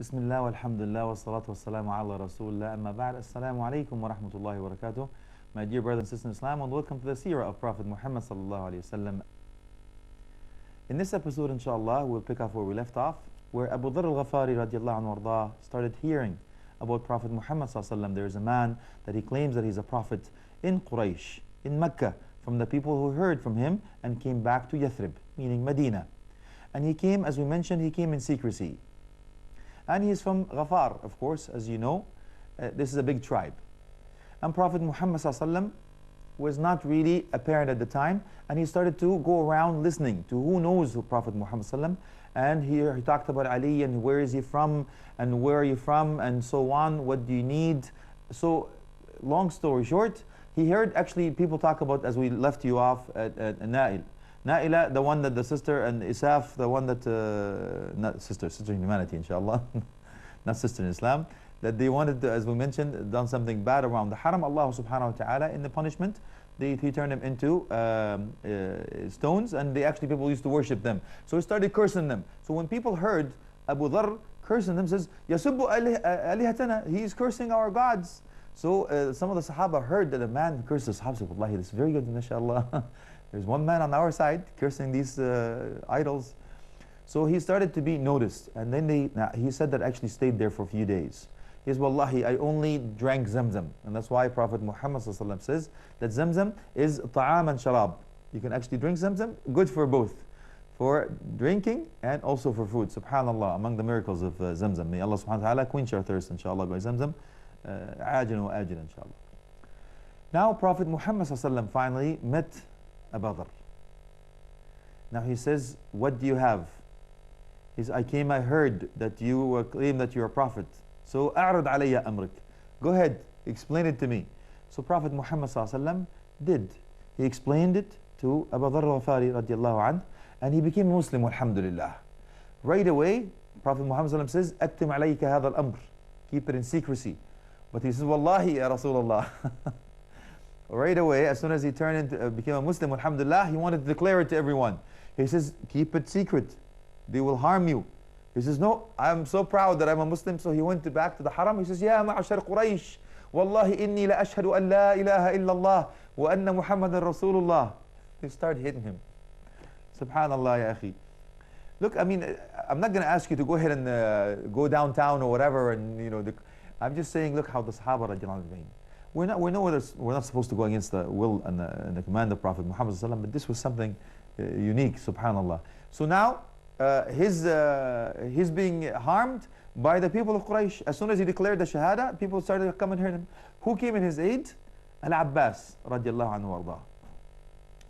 بسم الله والحمد لله والصلاة والسلام على رسول الله أما بعد السلام عليكم ورحمة الله وبركاته. My dear brothers and sisters in Islam, and welcome to the seerah of Prophet Muhammad sallallahu alayhi wasallam. In this episode, inshallah, we'll pick up where we left off, where Abu Dharr al-Ghafari radiallahu anhu wardah started hearing about Prophet Muhammad sallallahu alayhi wasallam. There is a man that he claims that he's a prophet in Quraysh, in Mecca, from the people who heard from him and came back to Yathrib, meaning Medina. And he came, as we mentioned, he came in secrecy. And he is from Ghafar, of course, as you know. This is a big tribe. And Prophet Muhammad ﷺ was not really apparent at the time, and he started to go around listening to who knows who Prophet Muhammad ﷺ. And here he talked about Ali and where is he from, and where are you from, and so on, what do you need. So, long story short, he heard actually people talk about, as we left you off, at Na'il. Na'ila, the one that the sister, and Isaf, the one that, not sister in humanity, inshallah, not sister in Islam, that they wanted to, as we mentioned, done something bad around the haram. Allah subhanahu wa ta'ala, in the punishment, he turned them into stones, and people used to worship them. So he started cursing them. So when people heard Abu Dharr cursing them, says, Yasubbu alihatana, he is cursing our gods. So some of the Sahaba heard that a man cursed the Sahaba, said, Wallahi, this is very good, mashallah. There's one man on our side cursing these idols. So he started to be noticed. And then he said that actually stayed there for a few days. He says, Wallahi, I only drank Zamzam. And that's why Prophet Muhammad ﷺ says that Zamzam is ta'am and sharab. You can actually drink Zamzam, good for both. For drinking and also for food. Subhanallah, among the miracles of Zamzam. May Allah subhanahu wa ta'ala quench our thirst, inshallah, by Zamzam. Ajin wa ajin, inshallah. Now Prophet Muhammad ﷺ finally met Abu Dharr. Now he says, what do you have? He says, I heard that you claim that you're a prophet. So, أعرض علي أمرك. Go ahead, explain it to me. So Prophet Muhammad ﷺ did. He explained it to Abu Dharr al-Ghafari radiallahu anh, and he became Muslim, alhamdulillah. Right away, Prophet Muhammad ﷺ says, أكتم عليك هذا الأمر. Keep it in secrecy. But he says, Wallahi ya Rasulullah. Right away, as soon as he turned into, became a Muslim, alhamdulillah, he wanted to declare it to everyone. He says, keep it secret. They will harm you. He says, no, I'm so proud that I'm a Muslim. So he went back to the haram. He says, Ya ma'ashar Quraysh, Wallahi inni la ashhadu an la ilaha illallah wa anna Muhammadan Rasulullah. They started hitting him. Subhanallah, ya akhi. Look, I mean, I'm not going to ask you to go ahead and go downtown or whatever. And I'm just saying, look how the Sahaba radiallahu anhu. We're not supposed to go against the will and the command of Prophet Muhammad ﷺ, but this was something unique, subhanallah. So now, he's being harmed by the people of Quraysh. As soon as he declared the Shahada, people started to come and hear him. Who came in his aid? Al-Abbas, radiallahu anhu wardah.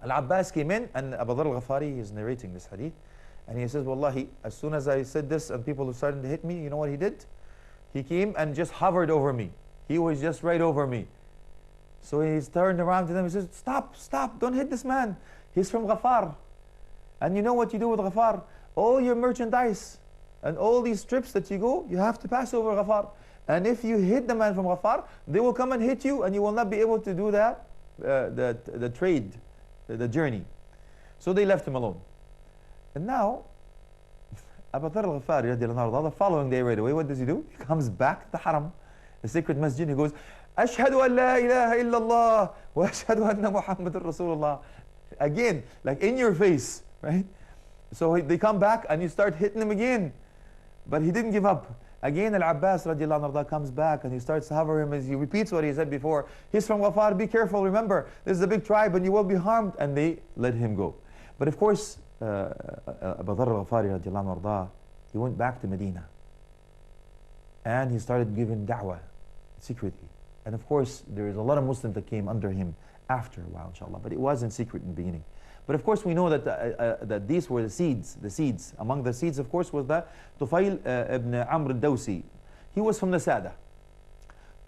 Al-Abbas came in, and Abu Dharr al-Ghafari is narrating this hadith, and he says, Wallahi, as soon as I said this and people started to hit me, you know what he did? He came and just hovered over me. He was just right over me. So he turned around to them, he says, stop, don't hit this man. He's from Ghafar. And you know what you do with Ghafar? All your merchandise and all these trips that you go, you have to pass over Ghafar. And if you hit the man from Ghafar, they will come and hit you, and you will not be able to do that, the trade, the journey. So they left him alone. And now, Abu Dharr al-Ghafari, the following day right away, what does he do? He comes back to the haram, the sacred masjid. He goes, Ashhadu an la ilaha illallah wa ashhadu anna Muhammadan Rasulullah. Again, like in your face, right? So they come back and you start hitting him again. But he didn't give up. Again, Al-Abbas radiallahu anhu comes back and he starts to hover him as he repeats what he said before. He's from Ghafar, be careful, remember, this is a big tribe and you will be harmed. And they let him go. But of course, Abu Dharr al-Ghafari radiallahu anhu, he went back to Medina. And he started giving da'wah secretly. And of course, there is a lot of Muslims that came under him after a while, inshallah. But it was in secret in the beginning. But of course, we know that that these were the seeds. The seeds. Among the seeds, of course, was the Tufail ibn Amr al-Dawsi. He was from the Sada.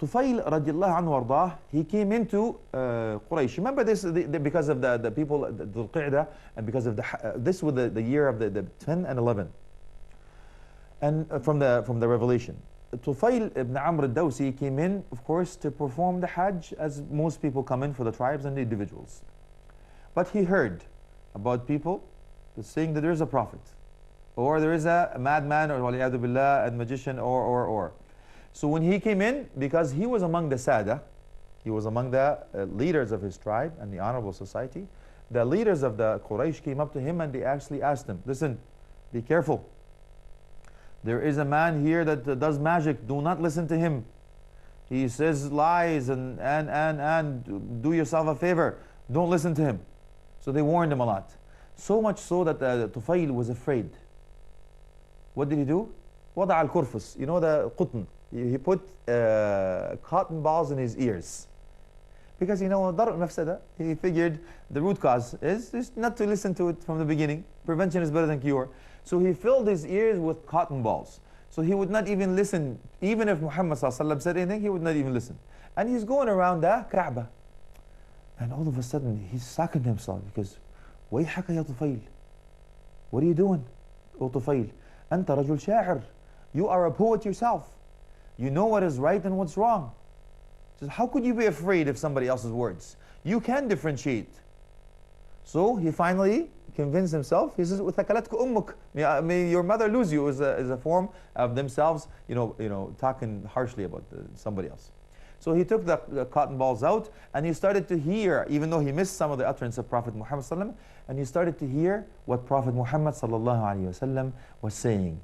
Tufail radiallahu anhu wardah, he came into Quraysh. Remember this, because of the people, the Dhul-Qi'dah, and because of this was the year of the 10 and 11. And from the revelation. Tufail ibn Amr al-Dawsi came in, of course, to perform the Hajj, as most people come in for the tribes and the individuals. But he heard about people saying that there's a prophet. or there is a madman, or waliyadu billah, a magician, or. So when he came in, because he was among the Sada, he was among the leaders of his tribe and the honorable society, the leaders of the Quraysh came up to him and they actually asked him, listen, be careful. There is a man here that does magic. Do not listen to him. He says lies and do yourself a favor. Don't listen to him. So they warned him a lot. So much so that Tufayl was afraid. What did he do? وضع الكرفس. You know the qutn. He put cotton balls in his ears. Because ضرر مفسدة. He figured the root cause is not to listen to it from the beginning. Prevention is better than cure. So he filled his ears with cotton balls. So he would not even listen. Even if Muhammad ﷺ said anything, he would not even listen. And he's going around the Kaaba. And all of a sudden, he's sucking himself because, ويحك يا طفيل. What are you doing, O Tufayl? أنت رجل شاعر. You are a poet yourself. You know what is right and what's wrong. He says, how could you be afraid of somebody else's words? You can differentiate. So he finally convinced himself. He says, وَثَكَلَتْكَ أُمُّكَ. May your mother lose you, is a form of themselves, talking harshly about somebody else. So he took the cotton balls out and he started to hear, even though he missed some of the utterance of Prophet Muhammad ﷺ, and he started to hear what Prophet Muhammad ﷺ was saying.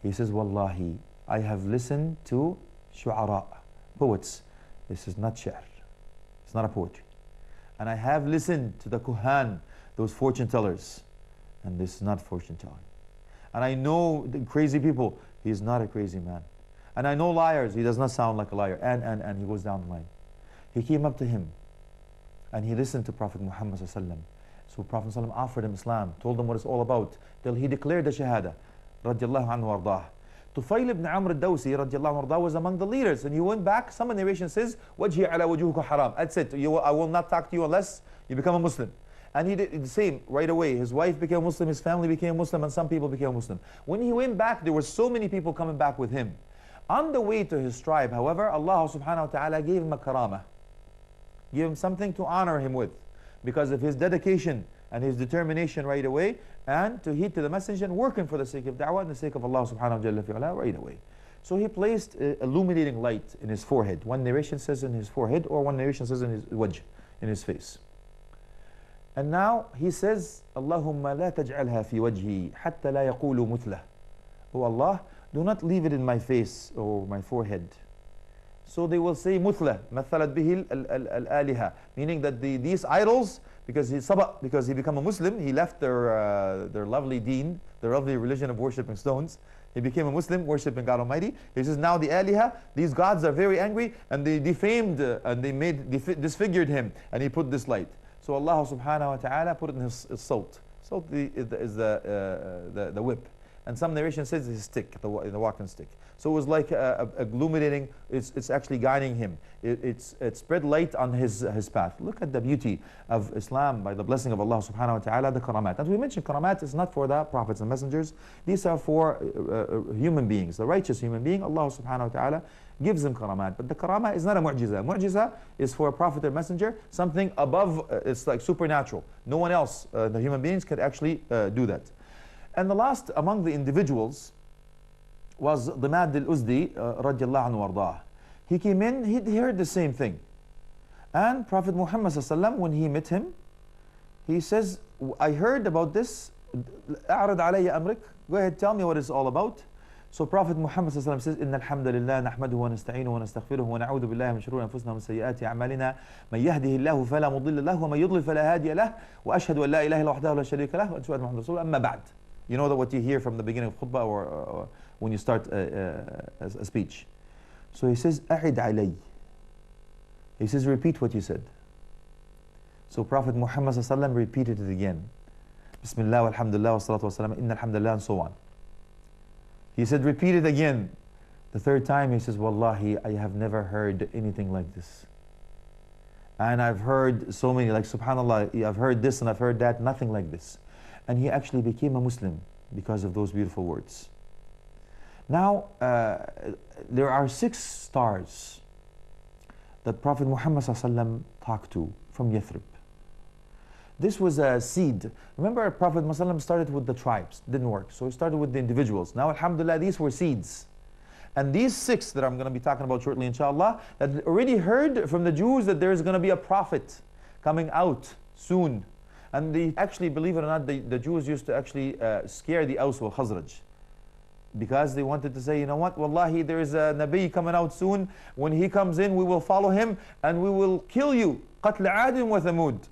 He says, Wallahi, I have listened to shu'ara, poets. This is not shi'r. It's not a poetry. And I have listened to the kuhan, those fortune tellers, and this is not fortune telling. And I know the crazy people, he is not a crazy man. And I know liars, he does not sound like a liar. And he goes down the line. He came up to him and he listened to Prophet Muhammad ﷺ. So Prophet ﷺ offered him Islam, told him what it's all about, till he declared the Shahada. Radiallahu anhu wardah. Tufayl ibn Amr al-Dawsi radiallahu anhu was among the leaders, and he went back. Some narration says, Wajhi ala wujuhuka haram. That's it. I will not talk to you unless you become a Muslim. And he did the same right away. His wife became Muslim, his family became Muslim, and some people became Muslim. When he went back, there were so many people coming back with him. On the way to his tribe, however, Allah subhanahu wa ta'ala gave him a karamah. Gave him something to honor him with, because of his dedication and his determination right away, and to heed to the Messenger and working for the sake of da'wah and the sake of Allah subhanahu wa ta'ala right away. So he placed illuminating light in his forehead. One narration says in his forehead, or one narration says in his wajh, in his face. And now he says, Allahumma la taj'alha fi wajhi hatta la yaqulu mutlah. Oh Allah, do not leave it in my face or my forehead. So they will say mutla, mathalat bihi al-aliha, meaning that these idols, because he became a Muslim, he left their lovely deen, their lovely religion of worshipping stones. He became a Muslim, worshipping God Almighty. He says now the aliha, these gods are very angry, and they defamed and they disfigured him, and he put this light. So Allah subhanahu wa ta'ala put it in his salt. Salt is the whip. And some narration says his stick, the walking stick. So it was like illuminating, it's actually guiding him. It spread light on his path. Look at the beauty of Islam by the blessing of Allah subhanahu wa ta'ala, the karamat. And we mentioned karamat is not for the prophets and messengers. These are for human beings. The righteous human being, Allah subhanahu wa ta'ala gives them karamat. But the karama is not a mu'jiza. Mu'jiza is for a prophet or messenger, something above, it's like supernatural. No one else, the human beings, can actually do that. And the last among the individuals was the Mad al-Uzdi radiallahu anhu wardah. He came in, he heard the same thing. And Prophet Muhammad sallallahu, when he met him, he says, I heard about this, أعرض علي أمرك, go ahead, tell me what it's all about. So Prophet Muhammad sallallahu says, إن الحمد لله نحمده ونستعينه ونستغفره ونعوذ بالله من شرور أنفسنا ومن سيئات أعمالنا من يهده الله فلا مضل له ومن يضلل فلا هادي له وأشهد أن لا إله إلا وحده لا شريك له وأشهد أن محمدا رسول الله أما بعد. You know that what you hear from the beginning of khutbah or when you start a speech. So he says, أعد علي. He says, repeat what you said. So Prophet Muhammad sallallahu repeated it again. Bismillah, alhamdulillah, wa salatu wa salam, inna alhamdulillah, and so on. He said, repeat it again. The third time he says, Wallahi, I have never heard anything like this. And I've heard so many, like subhanallah, I've heard this and I've heard that, nothing like this. And he actually became a Muslim because of those beautiful words. Now, there are 6 stars that Prophet Muhammad ﷺ talked to from Yathrib. This was a seed. Remember, Prophet Muhammad started with the tribes, didn't work. So he started with the individuals. Now, alhamdulillah, these were seeds. And these 6 that I'm going to be talking about shortly, inshallah, that already heard from the Jews that there's going to be a prophet coming out soon. And they actually, believe it or not, the Jews used to actually scare the Aws wal Khazraj. Because they wanted to say, you know what, wallahi, there is a Nabi coming out soon. When he comes in, we will follow him and we will kill you. قَتْلَ عَادٍ وَثَمُودٍ.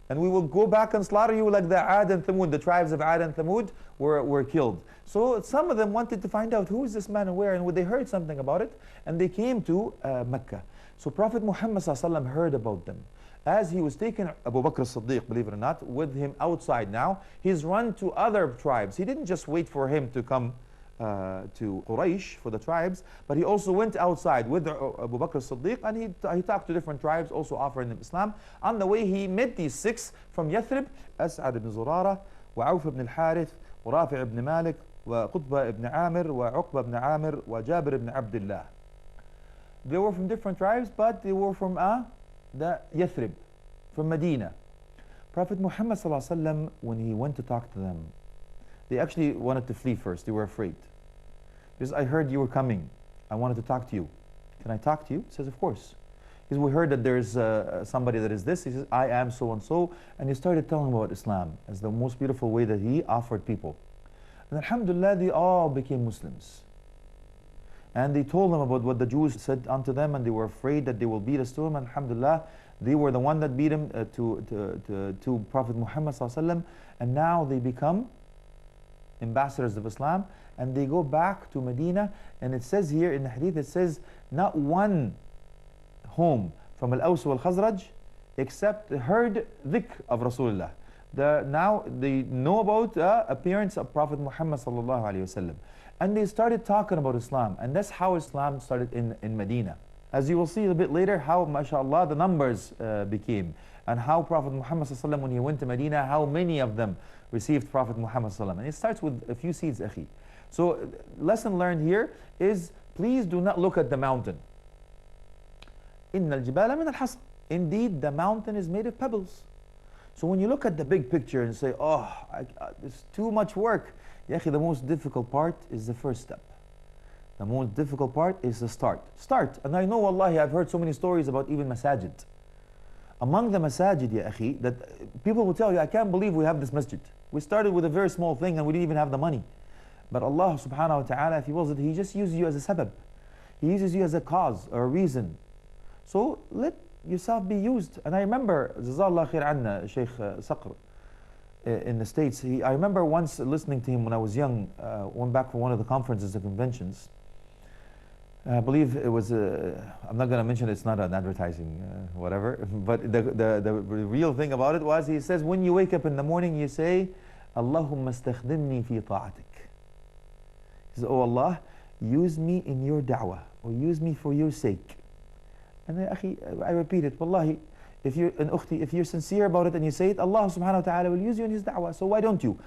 And we will go back and slaughter you like the Ad and Thamud. The tribes of Ad and Thamud were killed. So some of them wanted to find out who is this man and where, and they heard something about it, and they came to Mecca. So Prophet Muhammad ﷺ heard about them. As he was taking Abu Bakr as-Siddiq, believe it or not, with him outside now, he's run to other tribes. He didn't just wait for him to come to Quraysh for the tribes, but he also went outside with Abu Bakr as-Siddiq, and he talked to different tribes, also offering them Islam. On the way, he met these 6 from Yathrib: As'ad ibn Zurara, wa Auf ibn al-Harith, wa Rafi' ibn Malik, wa Qutba ibn Amir, wa Uqba ibn Amir, wa Jabir ibn Abdullah. They were from different tribes, but they were from the Yathrib, from Medina. Prophet Muhammad ﷺ, when he went to talk to them, they actually wanted to flee first. They were afraid. He says, I heard you were coming. I wanted to talk to you. Can I talk to you? He says, of course. He says, we heard that there's somebody that is this. He says, I am so and so. And he started telling about Islam as the most beautiful way that he offered people. And alhamdulillah, they all became Muslims. And they told them about what the Jews said unto them, and they were afraid that they will beat us to him. And alhamdulillah, they were the one that beat him to Prophet Muhammad ﷺ. And now they become ambassadors of Islam, and they go back to Medina. And it says here in the hadith, it says not one home from Al-Aws wal Khazraj except heard dhikr of Rasulullah. Now they know about the appearance of Prophet Muhammad sallallahu alaihi wasallam, and they started talking about Islam, and that's how Islam started in Medina. As you will see a bit later, how mashallah the numbers became, and how Prophet Muhammad sallallahu alaihi wasallam, when he went to Medina, how many of them received Prophet Muhammad sallallahu alaihi wasallam. And it starts with a few seeds, akhi. So lesson learned here is, please do not look at the mountain. إِنَّ الْجِبَالَ مِنَ الْحَصْبِ. Indeed, the mountain is made of pebbles. So when you look at the big picture and say, oh, it's too much work, ya akhi, the most difficult part is the first step. The most difficult part is the start. And I know, wallahi, I've heard so many stories about even masajid. Among the masajid, ya akhi, that people will tell you, I can't believe we have this masjid. We started with a very small thing and we didn't even have the money. But Allah subhanahu wa ta'ala, if He wills it, He just uses you as a sabab. He uses you as a cause or a reason. So let yourself be used. And I remember, Jazallah khair anna, Shaykh Saqr in the States, I remember once listening to him when I was young, went back for one of the conferences, the conventions. I believe it was, I'm not going to mention it's not an advertising, whatever, but the real thing about it was, he says, when you wake up in the morning, you say, Allahumma astakhdimni fi ta'atik. He says, oh Allah, use me in your da'wah, or use me for your sake. And I repeat it, wallahi, if you're sincere about it and you say it, Allah subhanahu wa ta'ala will use you in His da'wah. So why don't you?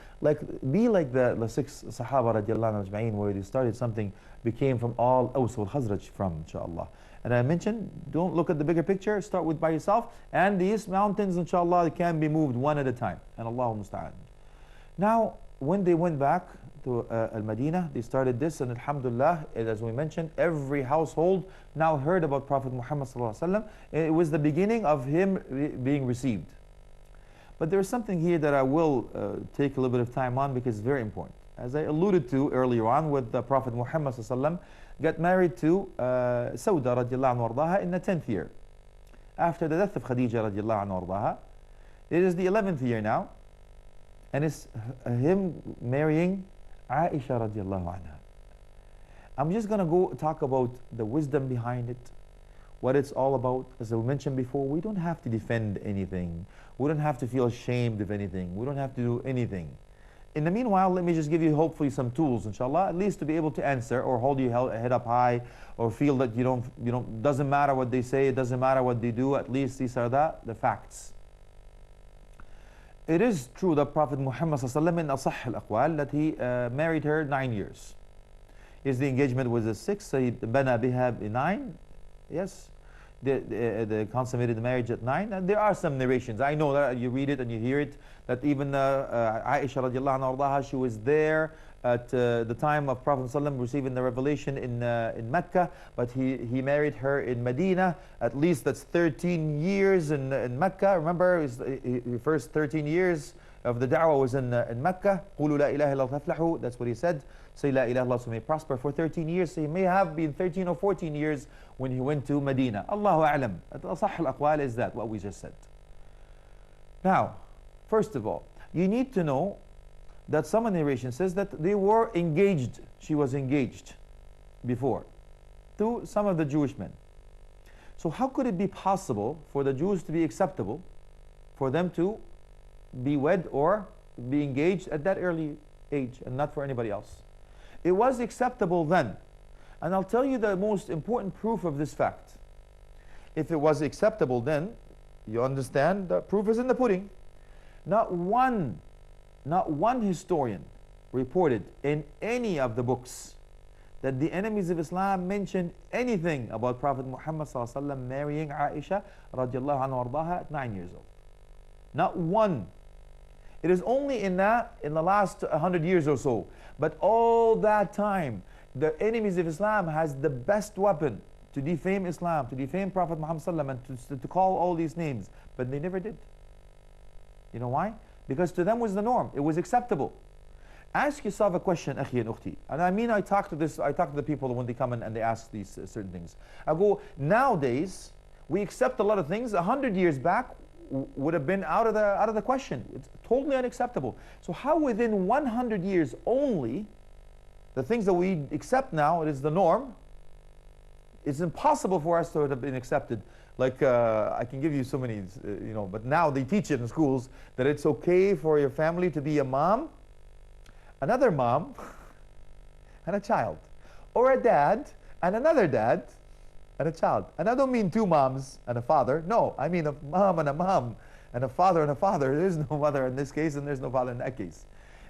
Be like the 6 Sahaba radiallahu anhu ajma'in, where they started something, became from all Aws wal Khazraj from, inshallah. And I mentioned, don't look at the bigger picture, start with by yourself. And these mountains, inshallah, can be moved one at a time. And Allahu musta'an. Now, when they went back to Al-Madinah, they started this, and alhamdulillah, as we mentioned, every household now heard about Prophet Muhammad sallallahu alaihi wasallam. It was the beginning of him being received. But there's something here that I will take a little bit of time on, because it's very important. As I alluded to earlier on, with the Prophet Muhammad sallallahu alaihi wasallam got married to Sauda radiallahu anhu wardaha in the 10th year. After the death of Khadija radiallahu anhu wardaha, it is the 11th year now, and it's him marrying Aisha radiallahu anha. I'm just going to go talk about the wisdom behind it, what it's all about. As I mentioned before, we don't have to defend anything. We don't have to feel ashamed of anything. We don't have to do anything. In the meanwhile, let me just give you hopefully some tools, inshallah, at least to be able to answer, or hold your head up high, or feel that doesn't matter what they say, it doesn't matter what they do, at least these are the facts. It is true that Prophet Muhammad sallallahu in asah al-aqwal, that he married her 9 years. Yes, the engagement was a 6, so he bana biha 9. Yes. they consummated the marriage at 9. And there are some narrations. I know that you read it and you hear it, that even Aisha radiallahu anha, she was there at the time of Prophet ﷺ receiving the revelation in Mecca, but he married her in Medina. At least that's 13 years in Mecca. Remember, his first 13 years of the da'wah was in Mecca. قُولُوا لَا إِلَهَ إِلَّا تَفْلَحُوا. That's what he said. Say La ilaha illallah so may prosper for 13 years. So he may have been 13 or 14 years when he went to Medina. Allahu a'lam. Asah al-aqwal is that, what we just said. Now, first of all, you need to know that some narration says that they were engaged. She was engaged before to some of the Jewish men. So how could it be possible for the Jews to be acceptable, for them to be wed or be engaged at that early age and not for anybody else? It was acceptable then. And I'll tell you the most important proof of this fact. If it was acceptable then, you understand the proof is in the pudding. Not one historian reported in any of the books that the enemies of Islam mentioned anything about Prophet Muhammad marrying Aisha radiallahu anha wardaha at 9 years old. Not one. It is only in the last 100 years or so. But all that time, the enemies of Islam has the best weapon to defame Islam, to defame Prophet Muhammad and to call all these names. But they never did. You know why? Because to them was the norm. It was acceptable. Ask yourself a question, akhi and ukhti. And I mean, I talk to the people when they come in and they ask these certain things. I go, nowadays, we accept a lot of things. 100 years back would have been out of the question. It's totally unacceptable. So how within 100 years only, the things that we accept now, it is the norm, it's impossible for us to have been accepted. Like, I can give you so many, but now they teach it in schools that it's okay for your family to be a mom, another mom, and a child. Or a dad, and another dad, and a child. And I don't mean two moms and a father. No, I mean a mom, and a father and a father. There's no mother in this case, and there's no father in that case.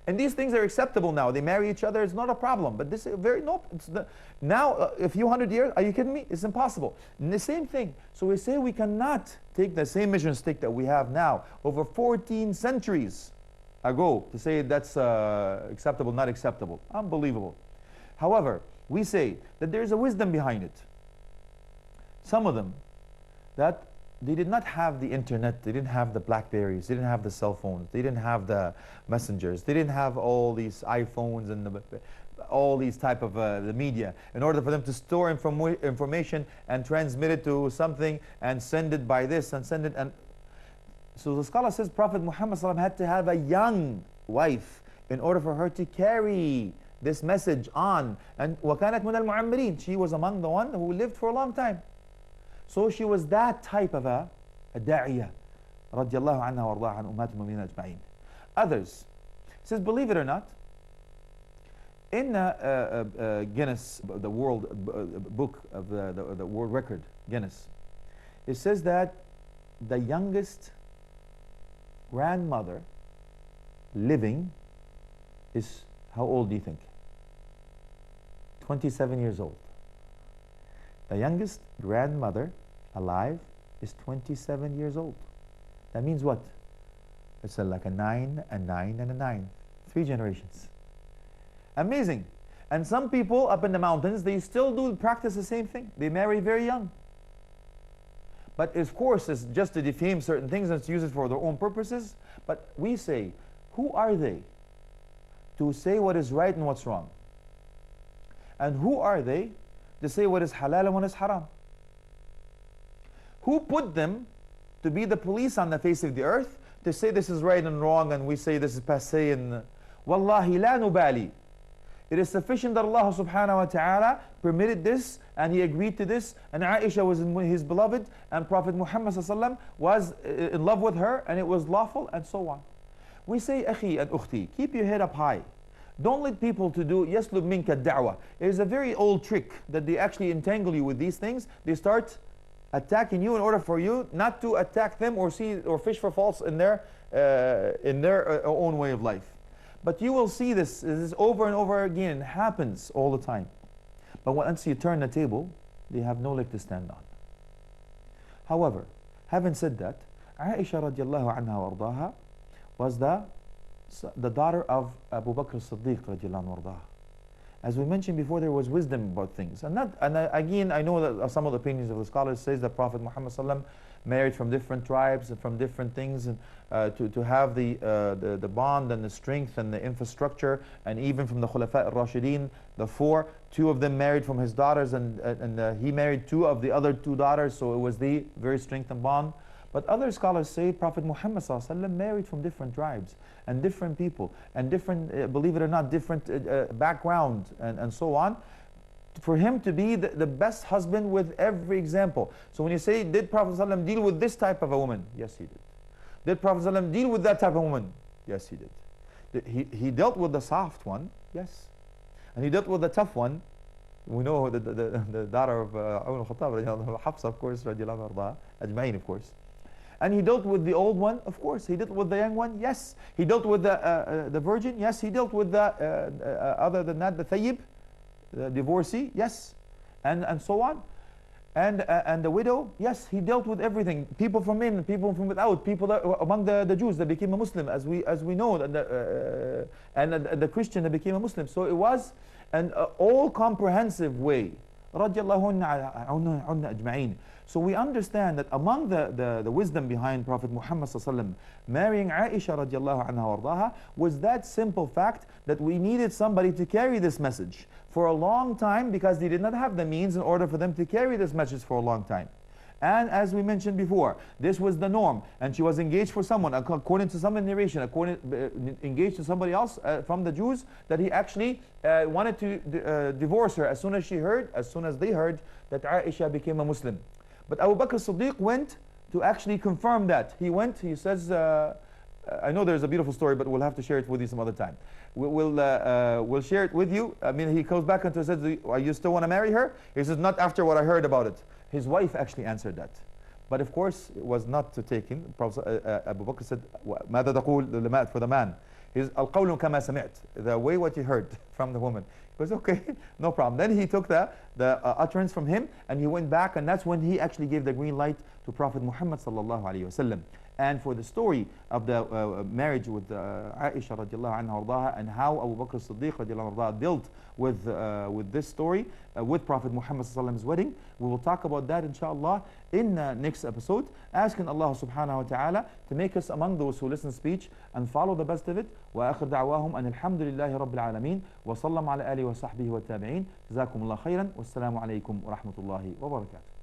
And these things are acceptable now. They marry each other. It's not a problem. But this is now, a few hundred years, are you kidding me? It's impossible. And the same thing. So we say we cannot take the same measuring stick that we have now over 14 centuries ago to say that's acceptable, not acceptable. Unbelievable. However, we say that there's a wisdom behind it. Some of them, that they did not have the internet, they didn't have the Blackberries, they didn't have the cell phones, they didn't have the messengers, they didn't have all these iPhones and all these type of the media in order for them to store information and transmit it to something and send it by this and send it. And so the scholar says Prophet Muhammad had to have a young wife in order for her to carry this message on. And وَكَانَتْ مِنَ الْمُعَمِّرِينَ, she was among the one who lived for a long time. So she was that type of a da'iyah, radiallahu anha wa ardaha an ummat al-mu'minin ajma'in. Others, says, believe it or not, in Guinness, the world book of the world record, Guinness, it says that the youngest grandmother living is, how old do you think? 27 years old. The youngest grandmother alive is 27 years old. That means what? It's like a 9, a 9, and a 9. 3 generations. Amazing. And some people up in the mountains, they still do practice the same thing. They marry very young. But of course, it's just to defame certain things and to use it for their own purposes. But we say, who are they to say what is right and what's wrong? And who are they to say what is halal and what is haram? Who put them to be the police on the face of the earth to say this is right and wrong and we say this is passé? And wallahi la nubali. It is sufficient that Allah subhanahu wa ta'ala permitted this and He agreed to this, and Aisha was His beloved and Prophet Muhammad sallallahu was in love with her and it was lawful, and so on. We say, akhi and ukhti, keep your head up high. Don't let people to do yaslub minka da'wah. It is a very old trick that they actually entangle you with these things. They start attacking you in order for you not to attack them or see or fish for faults in their own way of life. But you will see this over and over again. It happens all the time. But once you turn the table, they have no leg to stand on. However, having said that, Aisha radiallahu anha wa ardaha was the daughter of Abu Bakr as-Siddiq radiallahu anhu wa ardaha. As we mentioned before, there was wisdom about things. Again, I know that some of the opinions of the scholars says that Prophet Muhammad sallam married from different tribes and from different things, and to have the bond and the strength and the infrastructure, and even from the Khulafa al-Rashideen, the four, two of them married from his daughters, and he married two of the other two daughters, so it was the very strength and bond. But other scholars say Prophet Muhammad ﷺ married from different tribes and different people and different, believe it or not, different background and so on, for him to be the best husband with every example. So when you say, did Prophet ﷺ deal with this type of a woman? Yes, he did. Did Prophet ﷺ deal with that type of woman? Yes, he did. He dealt with the soft one, yes. And he dealt with the tough one. We know the daughter of Umar al-Khattab, Hafsa, of course, radiallahu anha, ajma'in, of course. And he dealt with the old one, of course. He dealt with the young one, yes. He dealt with the virgin, yes. He dealt with the, other than that, the thayyib, the divorcee, yes. And so on. And the widow, yes. He dealt with everything. People from in, people from without, people that, among the Jews that became a Muslim, as we know, and the Christian that became a Muslim. So it was an all-comprehensive way. Radiallahu anna ajma'in. So we understand that among the wisdom behind Prophet Muhammad ﷺ marrying Aisha radiallahu anha wardaha was that simple fact that we needed somebody to carry this message for a long time, because they did not have the means in order for them to carry this message for a long time. And as we mentioned before, this was the norm, and she was engaged for someone, according to some narration, engaged to somebody else from the Jews, that he actually wanted to divorce her as soon as they heard that Aisha became a Muslim. But Abu Bakr as-Siddiq went to actually confirm that. He says, I know there's a beautiful story, but we'll have to share it with you some other time. We'll share it with you. I mean, he goes back and says, you still want to marry her? He says, not after what I heard about it. His wife actually answered that. But of course, it was not to take in. Abu Bakr said, ماذا تقول for the man? He's القول كما سمعت. The way what you heard from the woman. He goes, okay, no problem. Then he took the utterance from him, and he went back, and that's when he actually gave the green light to Prophet Muhammad sallallahu alaihi wasallam. And for the story of the marriage with Aisha radiallahu anha wardaha, and how Abu Bakr as-Siddiq radiallahu anhu dealt with this story, with Prophet Muhammad sallallahu alaihi wasallam's wedding, we will talk about that inshallah in the next episode, asking Allah subhanahu wa ta'ala to make us among those who listen to speech and follow the best of it. وآخر دعواهم أن الحمد لله رب العالمين وصلى على آله وصحبه والتابعين. جزاكم الله خيرا والسلام عليكم ورحمة الله وبركاته.